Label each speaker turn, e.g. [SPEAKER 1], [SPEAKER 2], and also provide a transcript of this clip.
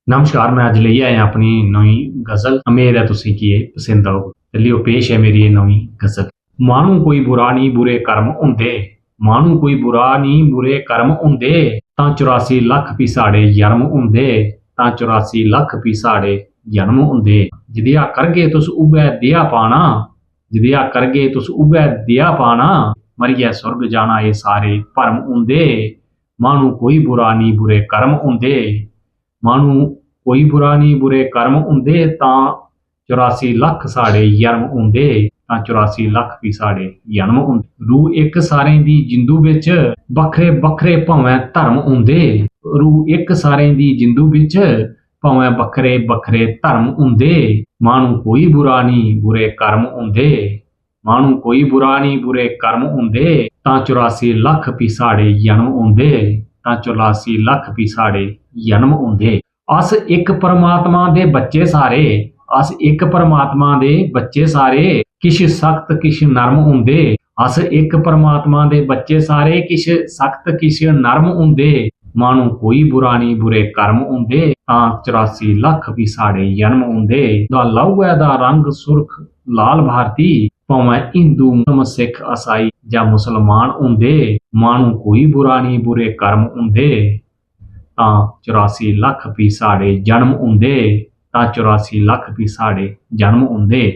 [SPEAKER 1] नमस्कार, मैं अज लेइयै आया अपनी नवी गज़ल। उम्मीद है तुसीं की एह् पसंद आऊग। ते लियो पेश है मेरी एह् नवी गज़ल। माह्नू कोई बुरा नहीं बुरे कर्म हुंदे, माह्नू कोई बुरा नहीं बुरे कर्म हुंदे, तां 84 लख भी साढ़े जन्म हुंदे, तां 84 लख भी साढ़े जन्म हुंदे। जदेहा करगे तुस उ'ऐ देआ पाना, जदेहा करगे तुस उ'ऐ देआ पाना, मरियै सुर्ग जाना एह् सारे भरम हुंदे। माह्नू कोई बुरा नहीं बुरे कर्म हुंदे, माह्नू कोई बुरा नहीं बुरे कर्म हुंदे, तां 84 लख साढ़े जन्म हुंदे, तां 84 लख भी साढ़े जन्म हुंदे। रूह इक सारें दी जिंदू बिच, बक्खरे बक्खरे भावें धर्म हुंदे, रूह इक सारें दी जिंदू बिच, भावें बक्खरे बक्खरे धर्म हुंदे। माह्नू कोई बुरा नहीं बुरे कर्म हुंदे, माह्नू कोई बुरा नहीं बुरे कर्म हुंदे, तां 84 लख भी साढ़े जन्म हुंदे, तां 84 लख भी साढ़े जन्म हुंदे। अस इक परमात्मा दे बच्चे सारे, अस इक परमात्मा दे बच्चे सारे, किश सख्त किश नरम हुंदे। अस इक परमात्मा दे बच्चे सारे, किश सख्त किश नरम हुंदे। माह्नू कोई बुरा नहीं बुरे कर्म हुंदे, तां 84 लख भी साढ़े जन्म हुंदे। दा लौहे दा रंग सुर्ख लाल भारती, भावें हिंदू मुस्लिम सिख ईसाई जां मुसलमान हुंदे। माह्नू कोई बुरा नहीं बुरे कर्म हुंदे, तां 84 लख भी साढ़े जन्म हुंदे, तां 84 लख भी साढ़े जन्म हुंदे।